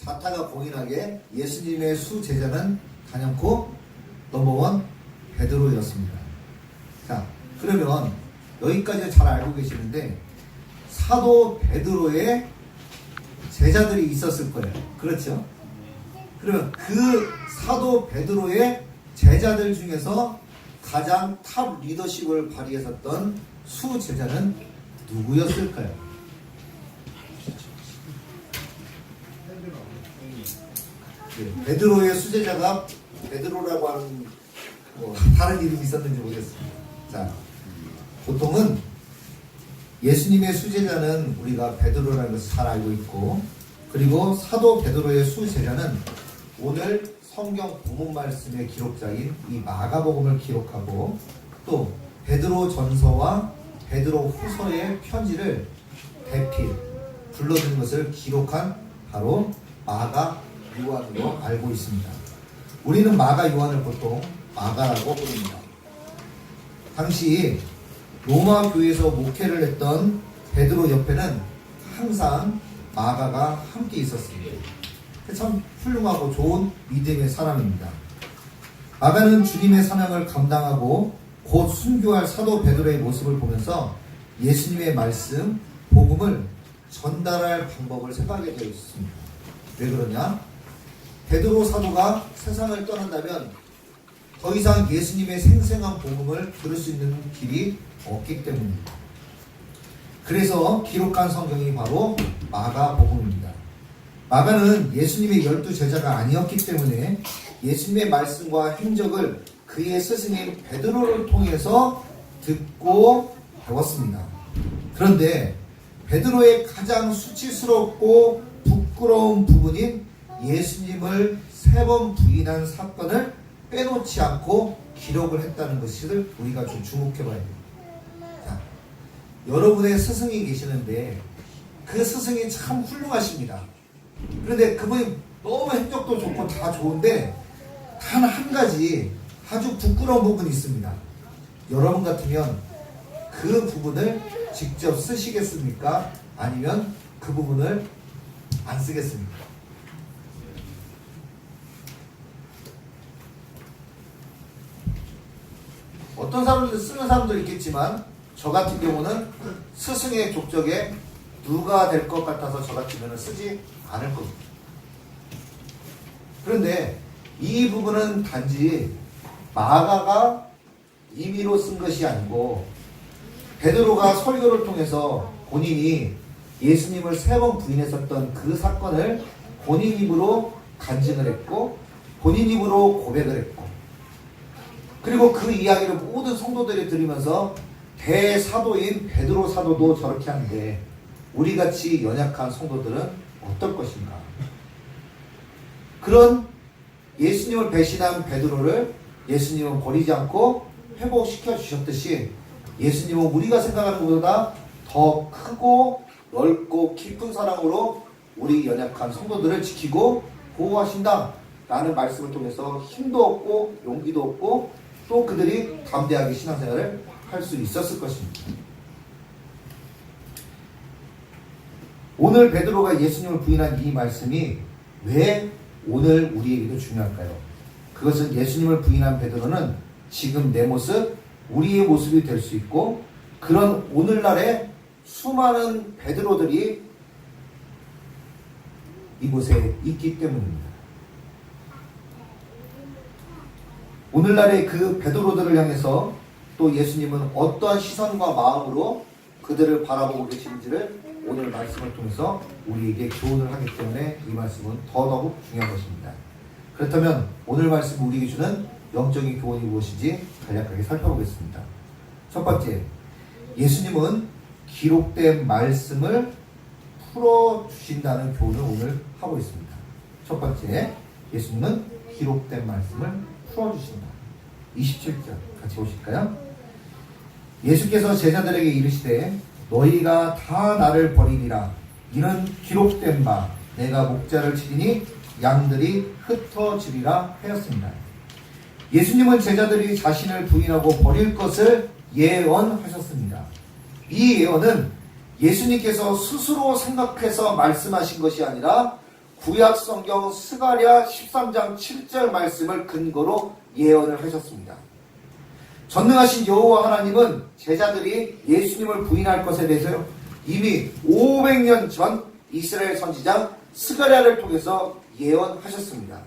자타가 공인하게 예수님의 수제자는 단연코 넘버원 베드로였습니다. 자, 그러면 여기까지 잘 알고 계시는데 사도 베드로의 제자들이 있었을 거예요. 그렇죠? 그러면 그 사도 베드로의 제자들 중에서 가장 탑 리더십을 발휘했었던 수제자는 누구였을까요? 네, 베드로의 수제자가 베드로라고 하는 다른 이름이 있었는지 모르겠습니다. 자, 보통은 예수님의 수제자는 우리가 베드로라는 것을 잘 알고 있고, 그리고 사도 베드로의 수제자는 오늘 성경 본문 말씀의 기록자인 이 마가복음을 기록하고 또 베드로 전서와 베드로 후서의 편지를 대필, 불러준 것을 기록한 바로 마가 요한으로 알고 있습니다. 우리는 마가 요한을 보통 마가라고 부릅니다. 당시 로마 교회에서 목회를 했던 베드로 옆에는 항상 마가가 함께 있었습니다. 참 훌륭하고 좋은 믿음의 사람입니다. 마가는 주님의 사명을 감당하고 곧 순교할 사도 베드로의 모습을 보면서 예수님의 말씀, 복음을 전달할 방법을 생각하게 되어 있습니다. 왜 그러냐? 베드로 사도가 세상을 떠난다면 더 이상 예수님의 생생한 복음을 들을 수 있는 길이 없기 때문입니다. 그래서 기록한 성경이 바로 마가복음입니다. 마가는 예수님의 12제자가 아니었기 때문에 예수님의 말씀과 행적을 그의 스승인 베드로를 통해서 듣고 배웠습니다. 그런데 베드로의 가장 수치스럽고 부끄러운 부분인 예수님을 3번 부인한 사건을 빼놓지 않고 기록을 했다는 것을 우리가 좀 주목해 봐야 됩니다. 자, 여러분의 스승이 계시는데 그 스승이 참 훌륭하십니다. 그런데 그분이 너무 행적도 좋고 다 좋은데 단 한 가지 아주 부끄러운 부분이 있습니다. 여러분 같으면 그 부분을 직접 쓰시겠습니까? 아니면 그 부분을 안 쓰겠습니까? 어떤 사람들 쓰는 사람도 있겠지만 저 같은 경우는 스승의 족적에 누가 될 것 같아서 저 같으면 쓰지 않을 겁니다. 그런데 이 부분은 단지 마가가 임의로 쓴 것이 아니고 베드로가 설교를 통해서 본인이 예수님을 3번 부인했었던 그 사건을 본인 입으로 간증을 했고 본인 입으로 고백을 했고 그리고 그 이야기를 모든 성도들이 들으면서 대사도인 베드로 사도도 저렇게 하는데 우리같이 연약한 성도들은 어떨 것인가? 그런 예수님을 배신한 베드로를 예수님은 버리지 않고 회복시켜 주셨듯이 예수님은 우리가 생각하는 것보다 더 크고 넓고 깊은 사랑으로 우리 연약한 성도들을 지키고 보호하신다 라는 말씀을 통해서 힘도 얻고 용기도 얻고 또 그들이 담대하게 신앙생활을 할 수 있었을 것입니다. 오늘 베드로가 예수님을 부인한 이 말씀이 왜 오늘 우리에게도 중요할까요? 그것은 예수님을 부인한 베드로는 지금 내 모습, 우리의 모습이 될 수 있고 그런 오늘날의 수많은 베드로들이 이곳에 있기 때문입니다. 오늘날의 그 베드로들을 향해서 또 예수님은 어떠한 시선과 마음으로 그들을 바라보고 계시는지를 오늘 말씀을 통해서 우리에게 교훈을 하기 때문에 이 말씀은 더더욱 중요한 것입니다. 그렇다면 오늘 말씀 우리에게 주는 영적인 교훈이 무엇인지 간략하게 살펴보겠습니다. 첫 번째, 예수님은 기록된 말씀을 풀어주신다는 교훈을 오늘 하고 있습니다. 첫 번째, 예수님은 기록된 말씀을 풀어주신다. 27절 같이 보실까요? 예수께서 제자들에게 이르시되 너희가 다 나를 버리리라. 이는 기록된 바 내가 목자를 치리니 양들이 흩어지리라 하였습니다. 예수님은 제자들이 자신을 부인하고 버릴 것을 예언하셨습니다. 이 예언은 예수님께서 스스로 생각해서 말씀하신 것이 아니라 구약 성경 스가랴 13장 7절 말씀을 근거로 예언을 하셨습니다. 전능하신 여호와 하나님은 제자들이 예수님을 부인할 것에 대해서요, 이미 500년 전 이스라엘 선지자 스가랴를 통해서 예언하셨습니다.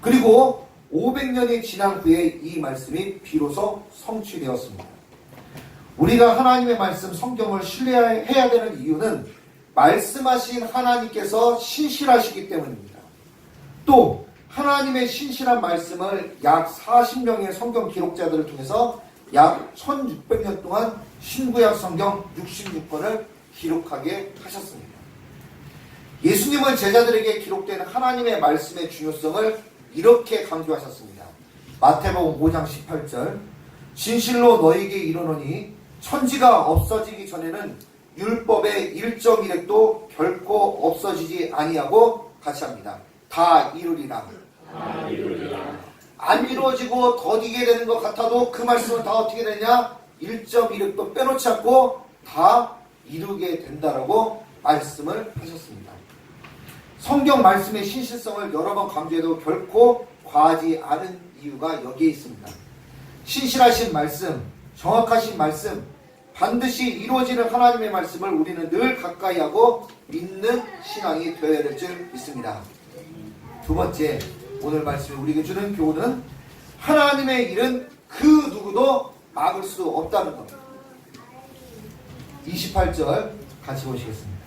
그리고 500년이 지난 후에 이 말씀이 비로소 성취되었습니다. 우리가 하나님의 말씀 성경을 신뢰해야 되는 이유는 말씀하신 하나님께서 신실하시기 때문입니다. 또 하나님의 신실한 말씀을 약 40명의 성경 기록자들을 통해서 약 1600년 동안 신구약 성경 66권을 기록하게 하셨습니다. 예수님은 제자들에게 기록된 하나님의 말씀의 중요성을 이렇게 강조하셨습니다. 마태복음 5장 18절, 진실로 너희에게 이르노니 천지가 없어지기 전에는 율법의 1.1획도 결코 없어지지 아니하고 같이 합니다. 다 이루리라. 안 이루어지고 더디게 되는 것 같아도 그 말씀은 다 어떻게 되냐? 1.1획도 빼놓지 않고 다 이루게 된다라고 말씀을 하셨습니다. 성경 말씀의 신실성을 여러 번 강조해도 결코 과하지 않은 이유가 여기에 있습니다. 신실하신 말씀, 정확하신 말씀, 반드시 이루어지는 하나님의 말씀을 우리는 늘 가까이 하고 믿는 신앙이 되어야 될 줄 믿습니다. 두 번째, 오늘 말씀이 우리에게 주는 교훈은 하나님의 일은 그 누구도 막을 수 없다는 것. 28절 같이 보시겠습니다.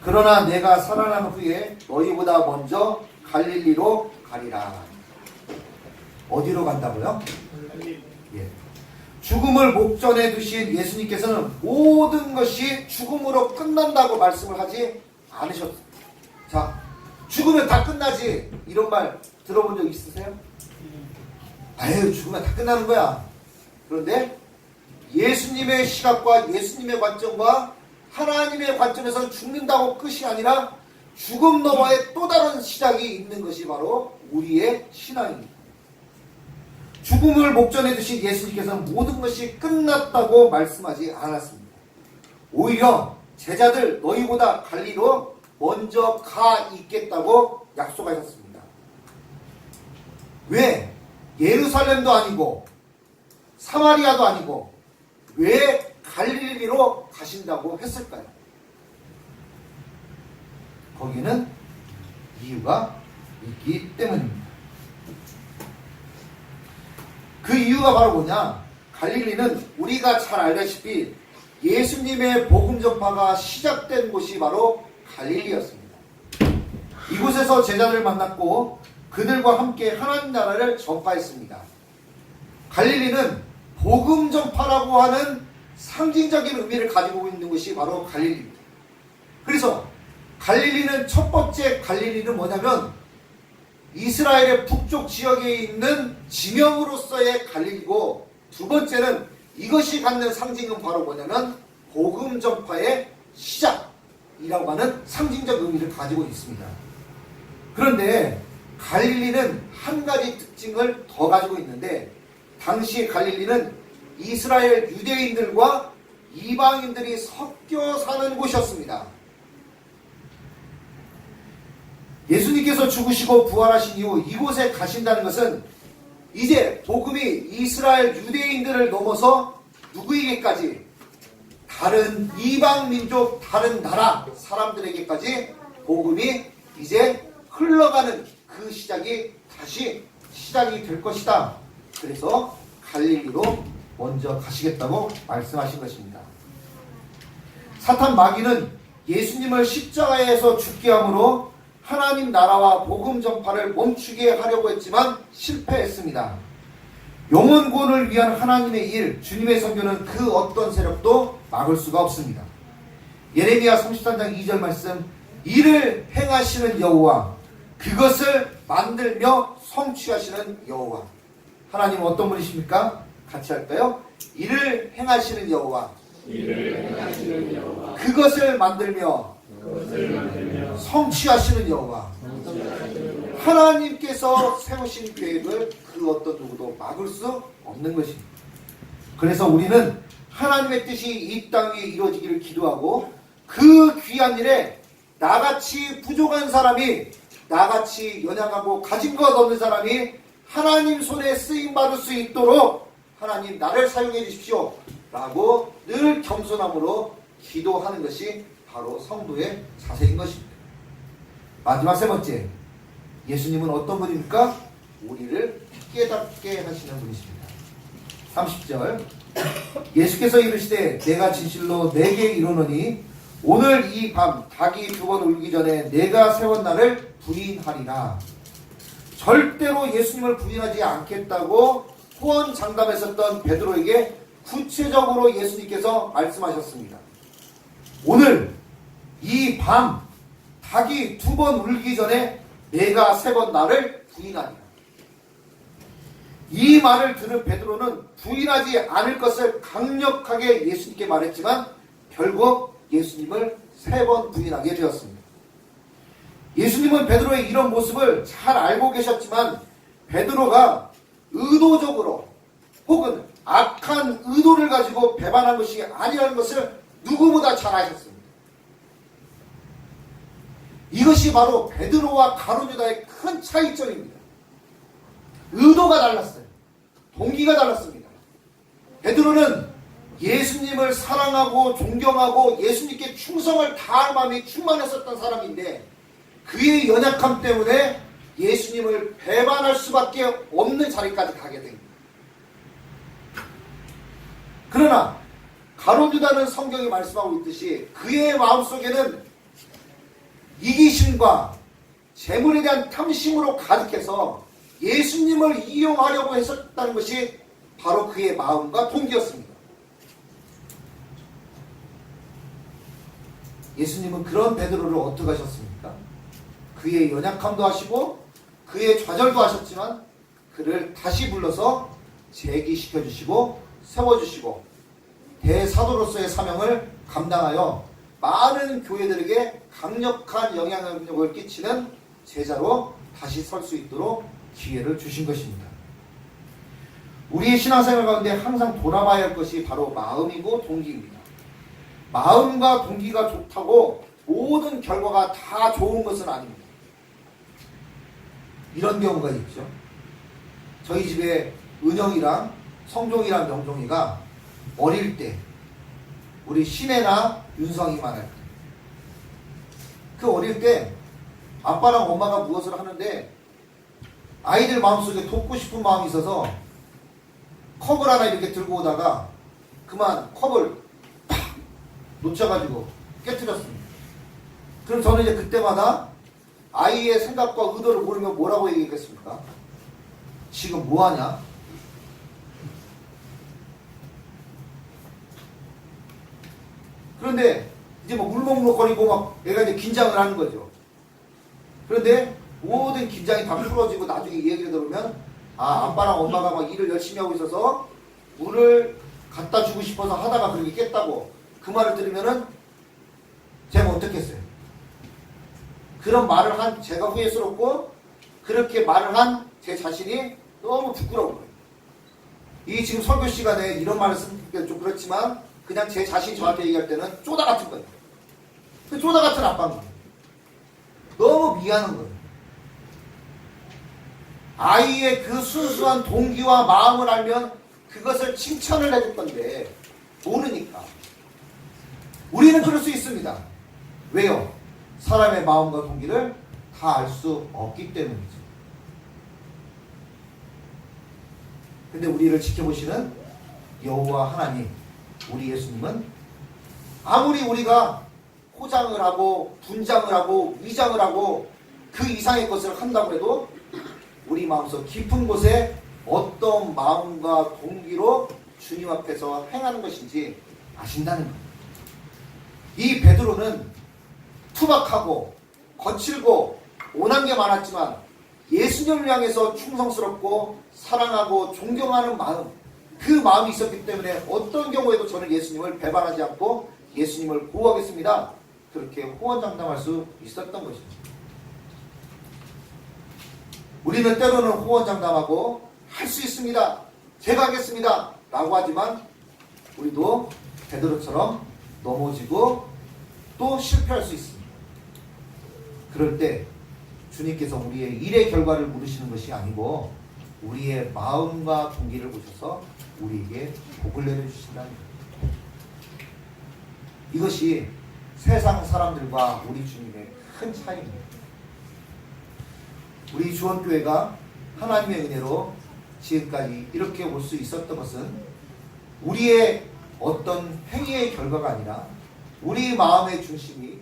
그러나 내가 살아난 후에 너희보다 먼저 갈릴리로 가리라. 어디로 간다고요? 예. 죽음을 목전에 두신 예수님께서는 모든 것이 죽음으로 끝난다고 말씀을 하지 않으셨습니다. 자, 죽으면 다 끝나지, 이런 말 들어본 적 있으세요? 아유, 죽으면 다 끝나는 거야. 그런데 예수님의 시각과 예수님의 관점과 하나님의 관점에서 죽는다고 끝이 아니라 죽음 너머에 또 다른 시작이 있는 것이 바로 우리의 신앙입니다. 죽음을 목전에 두신 예수님께서는 모든 것이 끝났다고 말씀하지 않았습니다. 오히려 제자들 너희보다 갈리로 먼저 가 있겠다고 약속하셨습니다. 왜? 예루살렘도 아니고 사마리아도 아니고 왜 갈릴리로 가신다고 했을까요? 거기는 이유가 있기 때문입니다. 그 이유가 바로 뭐냐? 갈릴리는 우리가 잘 알다시피 예수님의 복음 전파가 시작된 곳이 바로 갈릴리였습니다. 이곳에서 제자들을 만났고 그들과 함께 하나님 나라를 전파했습니다. 갈릴리는 복음 전파라고 하는 상징적인 의미를 가지고 있는 것이 바로 갈릴리입니다. 그래서 갈릴리는, 첫 번째 갈릴리는 뭐냐면 이스라엘의 북쪽 지역에 있는 지명으로서의 갈릴리고, 두 번째는 이것이 갖는 상징은 바로 뭐냐면 복음 전파의 시작이라고 하는 상징적 의미를 가지고 있습니다. 그런데 갈릴리는 한 가지 특징을 더 가지고 있는데, 당시 갈릴리는 이스라엘 유대인들과 이방인들이 섞여 사는 곳이었습니다. 예수님께서 죽으시고 부활하신 이후 이곳에 가신다는 것은 이제 복음이 이스라엘 유대인들을 넘어서 누구에게까지? 다른 이방 민족, 다른 나라 사람들에게까지 복음이 이제 흘러가는 그 시작이 다시 시작이 될 것이다. 그래서 갈릴리로 먼저 가시겠다고 말씀하신 것입니다. 사탄 마귀는 예수님을 십자가에서 죽게 함으로 하나님 나라와 복음 전파를 멈추게 하려고 했지만 실패했습니다. 영혼 구원을 위한 하나님의 일, 주님의 선교는 그 어떤 세력도 막을 수가 없습니다. 예레미야 33장 2절 말씀, 이를 행하시는 여호와, 그것을 만들며 성취하시는 여호와. 하나님은 어떤 분이십니까? 같이 할까요? 이를 행하시는 여호와, 그것을 만들며 성취하시는 여호와. 하나님께서 세우신 계획을 그 어떤 누구도 막을 수 없는 것입니다. 그래서 우리는 하나님의 뜻이 이 땅 위에 이루어지기를 기도하고 그 귀한 일에 나같이 부족한 사람이, 나같이 연약하고 가진 것 없는 사람이 하나님 손에 쓰임받을 수 있도록 하나님 나를 사용해 주십시오 라고 늘 겸손함으로 기도하는 것이 바로 성도의 자세인 것입니다. 마지막 세 번째, 예수님은 어떤 분입니까? 우리를 깨닫게 하시는 분이십니다. 30절, 예수께서 이르시되 내가 진실로 내게 이르노니 오늘 이 밤 닭이 2번 울기 전에 내가 세운 날을 부인하리라. 절대로 예수님을 부인하지 않겠다고 호언장담했었던 베드로에게 구체적으로 예수님께서 말씀하셨습니다. 오늘 이 밤 닭이 2번 울기 전에 내가 3번 나를 부인하리라. 이 말을 들은 베드로는 부인하지 않을 것을 강력하게 예수님께 말했지만 결국 예수님을 3번 부인하게 되었습니다. 예수님은 베드로의 이런 모습을 잘 알고 계셨지만 베드로가 의도적으로 혹은 악한 의도를 가지고 배반한 것이 아니라는 것을 누구보다 잘 아셨습니다. 이것이 바로 베드로와 가룟 유다의 큰 차이점입니다. 의도가 달랐어요. 동기가 달랐습니다. 베드로는 예수님을 사랑하고 존경하고 예수님께 충성을 다할 마음이 충만했었던 사람인데 그의 연약함 때문에 예수님을 배반할 수밖에 없는 자리까지 가게 됩니다. 그러나 가룟 유다는 성경이 말씀하고 있듯이 그의 마음속에는 이기심과 재물에 대한 탐심으로 가득해서 예수님을 이용하려고 했었다는 것이 바로 그의 마음과 동기였습니다. 예수님은 그런 베드로를 어떻게 하셨습니까? 그의 연약함도 하시고 그의 좌절도 하셨지만 그를 다시 불러서 재기시켜 주시고 세워주시고 대사도로서의 사명을 감당하여 많은 교회들에게 강력한 영향력을 끼치는 제자로 다시 설 수 있도록 기회를 주신 것입니다. 우리의 신앙생활 가운데 항상 돌아봐야 할 것이 바로 마음이고 동기입니다. 마음과 동기가 좋다고 모든 결과가 다 좋은 것은 아닙니다. 이런 경우가 있죠. 저희 집에 은영이랑 성종이랑 명종이가 어릴 때 우리 신혜나 윤성이만 할 때 그 어릴 때 아빠랑 엄마가 무엇을 하는데 아이들 마음속에 돕고 싶은 마음이 있어서 컵을 하나 이렇게 들고 오다가 그만 컵을 팍 놓쳐가지고 깨뜨렸습니다. 그럼 저는 이제 그때마다 아이의 생각과 의도를 모르면 뭐라고 얘기했겠습니까? 지금 뭐하냐? 그런데 이제 뭐 물먹물먹거리고 막 애가 이제 긴장을 하는 거죠. 그런데 모든 긴장이 다 풀어지고 나중에 얘기를 들으면 아빠랑 엄마가 막 일을 열심히 하고 있어서 물을 갖다 주고 싶어서 하다가 그렇게 깼다고 그 말을 들으면은 제가 어떻게 했어요? 그런 말을 한 제가 후회스럽고 그렇게 말을 한 제 자신이 너무 부끄러운 거예요. 이 지금 설교 시간에 이런 말을 쓰는 게 좀 그렇지만 그냥 제 자신이 저한테 얘기할 때는 쪼다 같은 거예요. 그 쪼다 같은 아빠인 거예요. 너무 미안한 거예요. 아이의 그 순수한 동기와 마음을 알면 그것을 칭찬을 해줄 건데 모르니까. 우리는 그럴 수 있습니다. 왜요? 사람의 마음과 동기를 다 알 수 없기 때문이죠. 근데 우리를 지켜보시는 여호와 하나님, 우리 예수님은 아무리 우리가 포장을 하고 분장을 하고 위장을 하고 그 이상의 것을 한다고 해도 우리 마음속 깊은 곳에 어떤 마음과 동기로 주님 앞에서 행하는 것인지 아신다는 겁니다. 이 베드로는 투박하고 거칠고 온한 게 많았지만 예수님을 향해서 충성스럽고 사랑하고 존경하는 마음, 그 마음이 있었기 때문에 어떤 경우에도 저는 예수님을 배반하지 않고 예수님을 보호하겠습니다. 그렇게 호언장담할 수 있었던 것입니다. 우리는 때로는 호언장담하고 할 수 있습니다. 제가 하겠습니다. 라고 하지만 우리도 베드로처럼 넘어지고 또 실패할 수 있습니다. 그럴 때 주님께서 우리의 일의 결과를 물으시는 것이 아니고 우리의 마음과 동기를 보셔서 우리에게 복을 내려주신다는 것. 이것이 세상 사람들과 우리 주님의 큰 차이입니다. 우리 주원교회가 하나님의 은혜로 지금까지 이렇게 올 수 있었던 것은 우리의 어떤 행위의 결과가 아니라 우리 마음의 중심이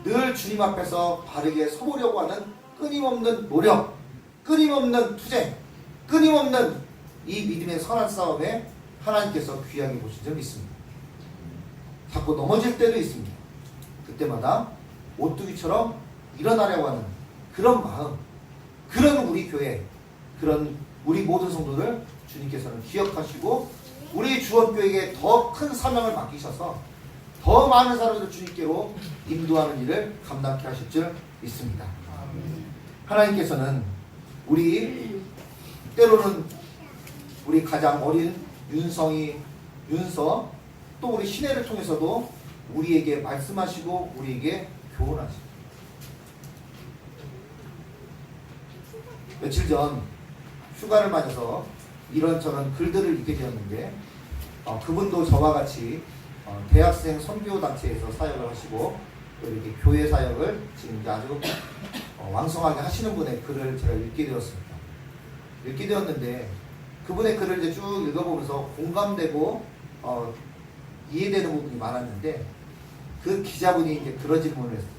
늘 주님 앞에서 바르게 서보려고 하는 끊임없는 노력, 끊임없는 투쟁, 끊임없는 이 믿음의 선한 싸움에 하나님께서 귀하게 보신 점이 있습니다. 자꾸 넘어질 때도 있습니다. 그때마다 오뚜기처럼 일어나려고 하는 그런 마음, 그런 우리 교회, 그런 우리 모든 성도들 주님께서는 기억하시고 우리 주원교회에게 더 큰 사명을 맡기셔서 더 많은 사람들 주님께로 인도하는 일을 감당케 하실 줄 믿습니다. 하나님께서는 우리 때로는 우리 가장 어린 윤성이, 윤서 또 우리 신혜를 통해서도 우리에게 말씀하시고 우리에게 교훈하시고 며칠 전 휴가를 맞아서 이런저런 글들을 읽게 되었는데 그분도 저와 같이 대학생 선교단체에서 사역을 하시고 또 이렇게 교회 사역을 지금 아주 왕성하게 하시는 분의 글을 제가 읽게 되었습니다. 읽게 되었는데 그분의 글을 이제 쭉 읽어보면서 공감되고 이해되는 부분이 많았는데 그 기자분이 이제 그런 질문을 했습니다.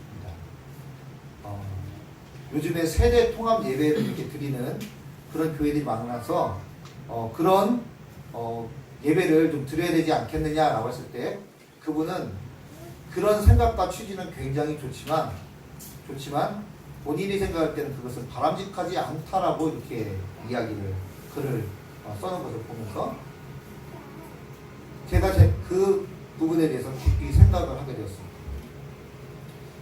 요즘에 세대 통합 예배를 이렇게 드리는 그런 교회들이 많아서 그런 예배를 좀 드려야 되지 않겠느냐라고 했을 때 그분은 그런 생각과 취지는 굉장히 좋지만 본인이 생각할 때는 그것은 바람직하지 않다라고 이렇게 이야기를 글을 써놓은 것을 보면서 제가 그 부분에 대해서 깊이 생각을 하게 되었습니다.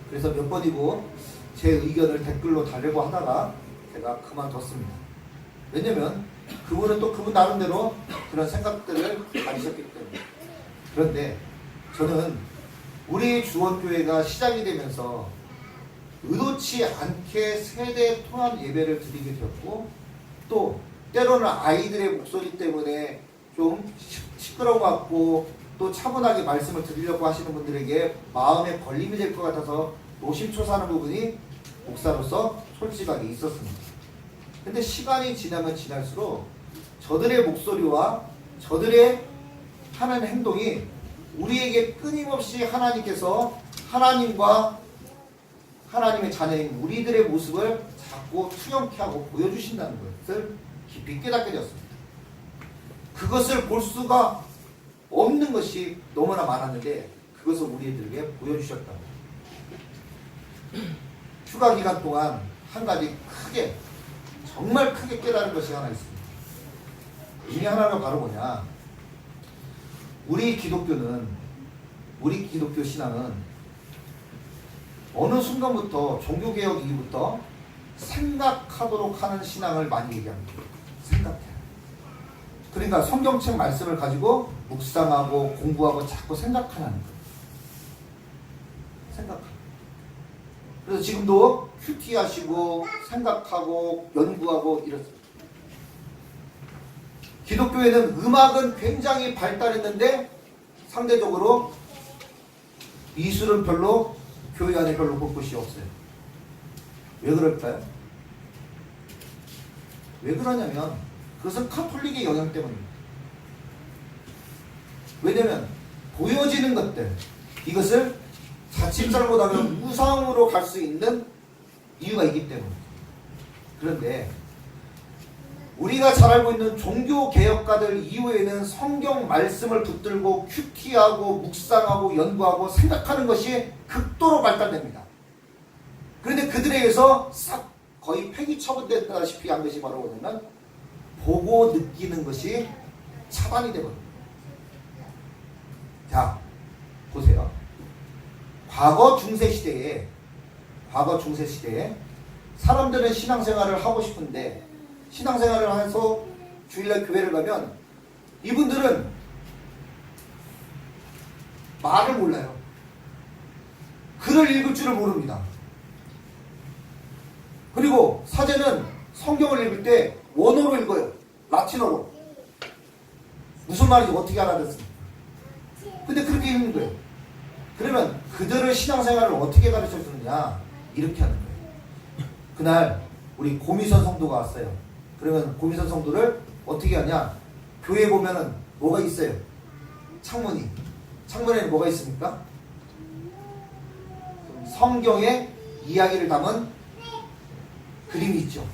그래서 몇 번이고 제 의견을 댓글로 달려고 하다가 제가 그만뒀습니다. 왜냐면 그분은 또 그분 나름대로 그런 생각들을 가지셨기 때문에. 그런데 저는 우리 주원교회가 시작이 되면서 의도치 않게 세대 통합 예배를 드리게 되었고 또 때로는 아이들의 목소리 때문에 좀 시끄러운 것 같고 또 차분하게 말씀을 드리려고 하시는 분들에게 마음에 걸림이 될 것 같아서 노심초사하는 부분이 목사로서 솔직하게 있었습니다. 근데 시간이 지나면 지날수록 저들의 목소리와 저들의 하는 행동이 우리에게 끊임없이 하나님께서 하나님과 하나님의 자녀인 우리들의 모습을 자꾸 투영케 하고 보여주신다는 것을 깊이 깨닫게 되었습니다. 그것을 볼 수가 없는 것이 너무나 많았는데 그것을 우리들에게 보여주셨다. 휴가 기간 동안 한 가지 크게 정말 크게 깨달은 것이 하나 있습니다. 이게 하나가 바로 뭐냐, 우리 기독교 신앙은 어느 순간부터 종교개혁 이후부터 생각하도록 하는 신앙을 많이 얘기합니다. 생각해요. 그러니까 성경책 말씀을 가지고 묵상하고 공부하고 자꾸 생각하는 거예요. 생각하고. 그래서 지금도 큐티 하시고 생각하고 연구하고 이렇습니다. 기독교에는 음악은 굉장히 발달했는데 상대적으로 미술은 별로 교회 안에 별로 볼 곳이 없어요. 왜 그럴까요? 왜 그러냐면 그것은 카톨릭의 영향 때문입니다. 왜냐면 보여지는 것들, 이것을 자칫 잘못하면 우상으로 갈 수 있는 이유가 있기 때문입니다. 그런데 우리가 잘 알고 있는 종교개혁가들 이후에는 성경 말씀을 붙들고 큐티하고 묵상하고 연구하고 생각하는 것이 극도로 발달됩니다. 그런데 그들에 의해서 싹 거의 폐기 처분됐다시피 한 것이 바로 뭐냐면 보고 느끼는 것이 차단이 되거든요. 자, 보세요. 과거 중세 시대에 사람들은 신앙생활을 하고 싶은데 신앙생활을 해서 주일날 교회를 가면 이분들은 말을 몰라요. 글을 읽을 줄을 모릅니다. 그리고 사제는 성경을 읽을 때 원어로 읽어요. 라틴어로. 무슨 말인지 어떻게 알아듣습니까? 근데 그렇게 읽는 거예요. 그러면 그들의 신앙생활을 어떻게 가르쳐 주느냐? 이렇게 하는 거예요. 그날 우리 고미선 성도가 왔어요. 그러면 고미선 성도를 어떻게 하냐? 교회에 보면은 뭐가 있어요? 창문이. 창문에는 뭐가 있습니까? 성경의 이야기를 담은 그림이 있죠.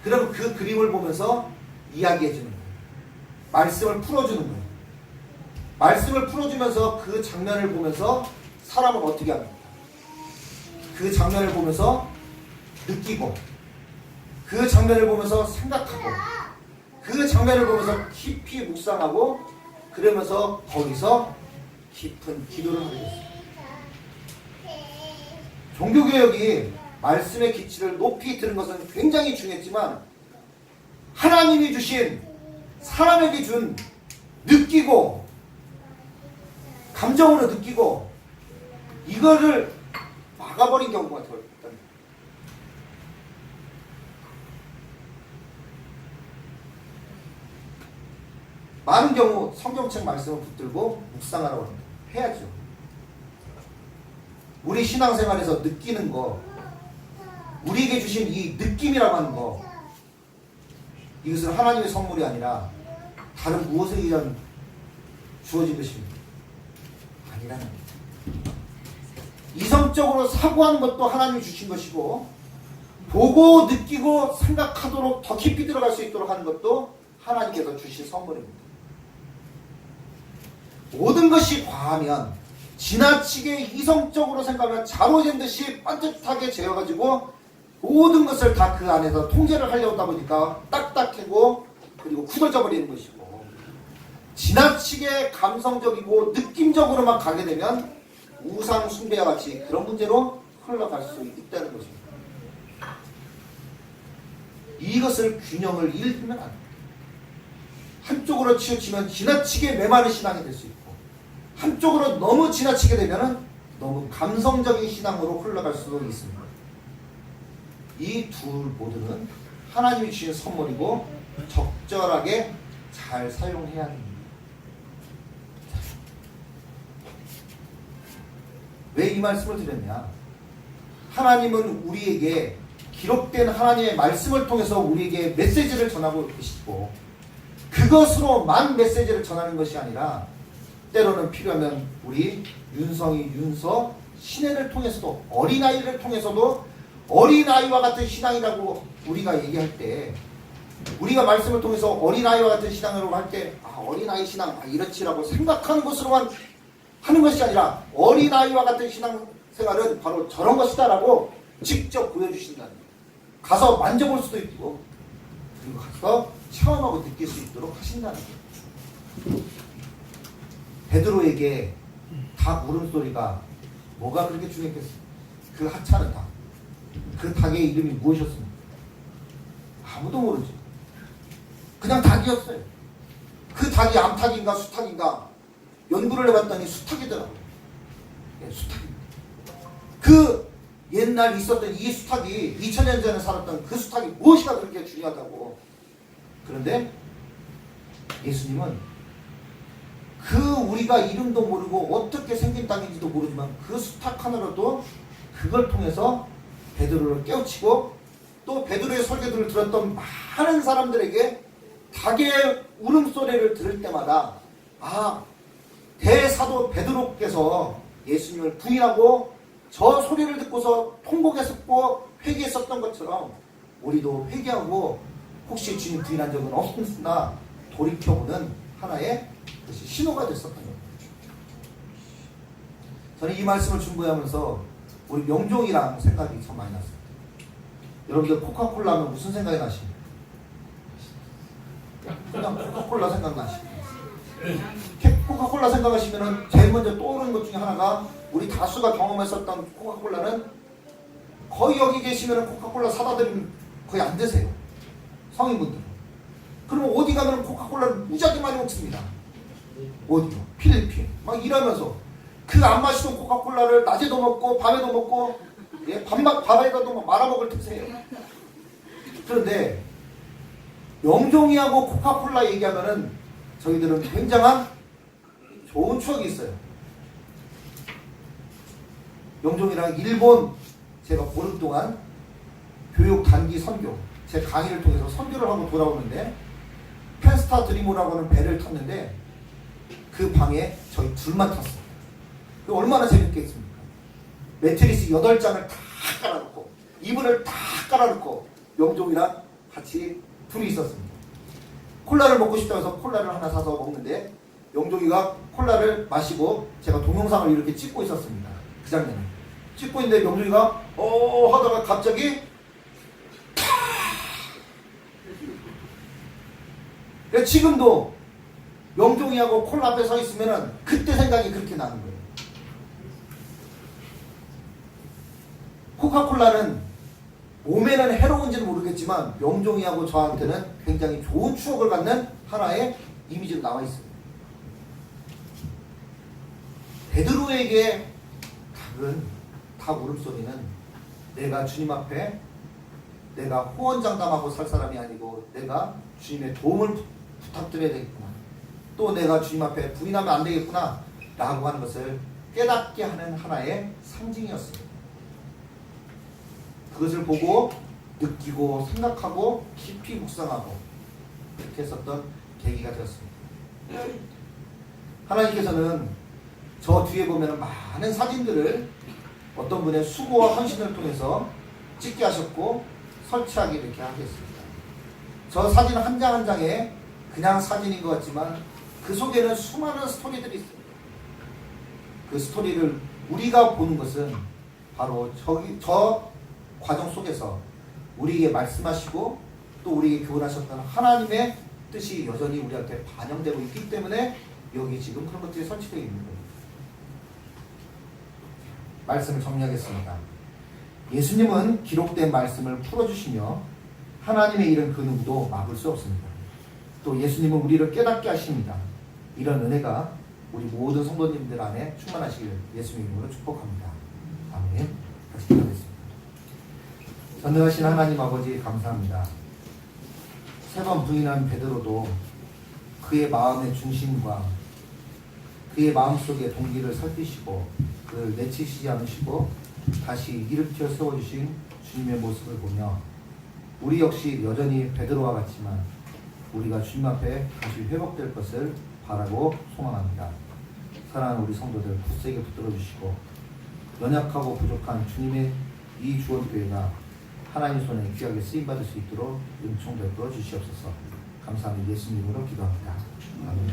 그럼 그 그림을 보면서 이야기해 주는 거예요. 말씀을 풀어주는 거예요. 말씀을 풀어주면서 그 장면을 보면서 사람을 어떻게 합니까? 그 장면을 보면서 느끼고, 그 장면을 보면서 생각하고, 그 장면을 보면서 깊이 묵상하고, 그러면서 거기서 깊은 기도를 하게 됐어요. 종교개혁이 말씀의 기치를 높이 드는 것은 굉장히 중요했지만, 하나님이 주신, 사람에게 준, 느끼고, 감정으로 느끼고, 이거를 막아버린 경우가 더 있다. 많은 경우 성경책 말씀을 붙들고 묵상하라고 합니다. 해야죠. 우리 신앙생활에서 느끼는 거, 우리에게 주신 이 느낌이라고 하는 거, 이것은 하나님의 선물이 아니라 다른 무엇에 의한 주어진 것입니다. 아니라는 거죠. 이성적으로 사고하는 것도 하나님이 주신 것이고, 보고 느끼고 생각하도록 더 깊이 들어갈 수 있도록 하는 것도 하나님께서 주신 선물입니다. 모든 것이 과하면, 지나치게 이성적으로 생각하면 자로된 듯이 반듯하게 재어가지고 모든 것을 다 그 안에서 통제를 하려고 하다 보니까 딱딱하고 그리고 굳어져 버리는 것이고, 지나치게 감성적이고 느낌적으로만 가게 되면 우상 숭배와 같이 그런 문제로 흘러갈 수 있다는 것입니다. 이것을 균형을 잃으면 안 됩니다. 한쪽으로 치우치면 지나치게 메마른 신앙이 될 수 있고, 한쪽으로 너무 지나치게 되면 너무 감성적인 신앙으로 흘러갈 수도 있습니다. 이 둘 모두는 하나님이 주신 선물이고 적절하게 잘 사용해야 합니다. 왜 이 말씀을 드렸냐? 하나님은 우리에게 기록된 하나님의 말씀을 통해서 우리에게 메시지를 전하고 계시고, 그것으로만 메시지를 전하는 것이 아니라 때로는 필요하면 우리 윤성이, 윤서, 신혜를 통해서도, 어린아이를 통해서도 어린아이와 같은 신앙이라고 우리가 얘기할 때, 우리가 말씀을 통해서 어린아이와 같은 신앙으로 할 때, 어린아이 신앙 이렇지라고 생각하는 것으로만 하는 것이 아니라 어린아이와 같은 신앙생활은 바로 저런 것이다 라고 직접 보여주신다는 거예요. 가서 만져볼 수도 있고, 그리고 가서 체험하고 느낄 수 있도록 하신다는 거예요. 베드로에게 닭 울음소리가 뭐가 그렇게 중요했겠어요? 그 하찮은 닭. 그 닭의 이름이 무엇이었습니까? 아무도 모르죠. 그냥 닭이었어요. 그 닭이 암탉인가 수탉인가 연구를 해봤더니 수탉이더라고요. 네, 수탉입니다. 그 옛날 있었던 이 수탉이 2000년 전에 살았던 그 수탉이 무엇이가 그렇게 중요하다고. 그런데 예수님은 그 우리가 이름도 모르고 어떻게 생긴 땅인지도 모르지만 그 수탉 하나로도 그걸 통해서 베드로를 깨우치고, 또 베드로의 설교들을 들었던 많은 사람들에게 닭의 울음소리를 들을 때마다 대사도 베드로께서 예수님을 부인하고 저 소리를 듣고서 통곡했었고 회개했었던 것처럼 우리도 회개하고 혹시 주님 부인한 적은 없으나 돌이켜보는 하나의 것이 신호가 됐었던 겁니다. 저는 이 말씀을 준비하면서 우리 명종이랑 생각이 참 많이 났어요. 여러분들 코카콜라 하면 무슨 생각이 나십니까? 그냥 코카콜라 생각나십니까? 코카콜라 생각하시면 제일 먼저 떠오르는 것 중에 하나가, 우리 다수가 경험했었던 코카콜라는 거의 여기 계시면 코카콜라 사다 드리면 거의 안 드세요. 성인분들은. 그러면 어디 가면 코카콜라를 무지하게 많이 먹습니다. 어디요? 필리핀. 막 일하면서 그 안 마시던 코카콜라를 낮에도 먹고 밤에도 먹고 예? 밥에다도 막 말아먹을 테세요. 그런데 영종이하고 코카콜라 얘기하면은 저희들은 굉장한 좋은 추억이 있어요. 영종이랑 일본 제가 보름 동안 교육 단기 선교 제 강의를 통해서 선교를 하고 돌아오는데 펜스타 드리모라고 하는 배를 탔는데 그 방에 저희 둘만 탔어요. 얼마나 재밌겠습니까? 매트리스 8장을 다 깔아놓고 이불을 다 깔아놓고 영종이랑 같이 둘이 있었습니다. 콜라를 먹고 싶다고 해서 콜라를 하나 사서 먹는데 영종이가 콜라를 마시고 제가 동영상을 이렇게 찍고 있었습니다. 그 장면을 찍고 있는데 영종이가 하다가 갑자기 지금도 영종이하고 콜라 앞에 서 있으면은 그때 생각이 그렇게 나는 거예요. 코카콜라는 몸에는 해로운지는 모르겠지만 영종이하고 저한테는 굉장히 좋은 추억을 갖는 하나의 이미지로 나와 있습니다. 베드로에게 작은 닭 울음소리는 내가 주님 앞에 내가 호언장담하고 살 사람이 아니고 내가 주님의 도움을 부탁드려야 되겠구나. 또 내가 주님 앞에 부인하면 안 되겠구나 라고 하는 것을 깨닫게 하는 하나의 상징이었습니다. 그것을 보고 느끼고 생각하고 깊이 묵상하고 이렇게 했었던 계기가 되었습니다. 하나님께서는 저 뒤에 보면 많은 사진들을 어떤 분의 수고와 헌신을 통해서 찍게 하셨고 설치하게 이렇게 하겠습니다. 저 사진 한 장 한 장에 그냥 사진인 것 같지만 그 속에는 수많은 스토리들이 있습니다. 그 스토리를 우리가 보는 것은 바로 저 과정 속에서 우리에게 말씀하시고 또 우리에게 교훈하셨던 하나님의 뜻이 여전히 우리한테 반영되고 있기 때문에 여기 지금 그런 것들이 설치되어 있는 거예요. 말씀을 정리하겠습니다. 예수님은 기록된 말씀을 풀어주시며 하나님의 일은 그 누구도 막을 수 없습니다. 또 예수님은 우리를 깨닫게 하십니다. 이런 은혜가 우리 모든 성도님들 안에 충만하시길 예수님 이름으로 축복합니다. 아멘. 같이 기도하겠습니다. 전능하신 하나님 아버지 감사합니다. 3번 부인한 베드로도 그의 마음의 중심과 그의 마음속의 동기를 살피시고 그를 내치시지 않으시고 다시 일으켜 세워주신 주님의 모습을 보며 우리 역시 여전히 베드로와 같지만 우리가 주님 앞에 다시 회복될 것을 바라고 소망합니다. 사랑하는 우리 성도들 굳세게 붙들어 주시고 연약하고 부족한 주님의 이 주원교회가 하나님 손에 귀하게 쓰임받을 수 있도록 은총 베풀어 주시옵소서. 감사합니다. 예수님으로 기도합니다. 아멘.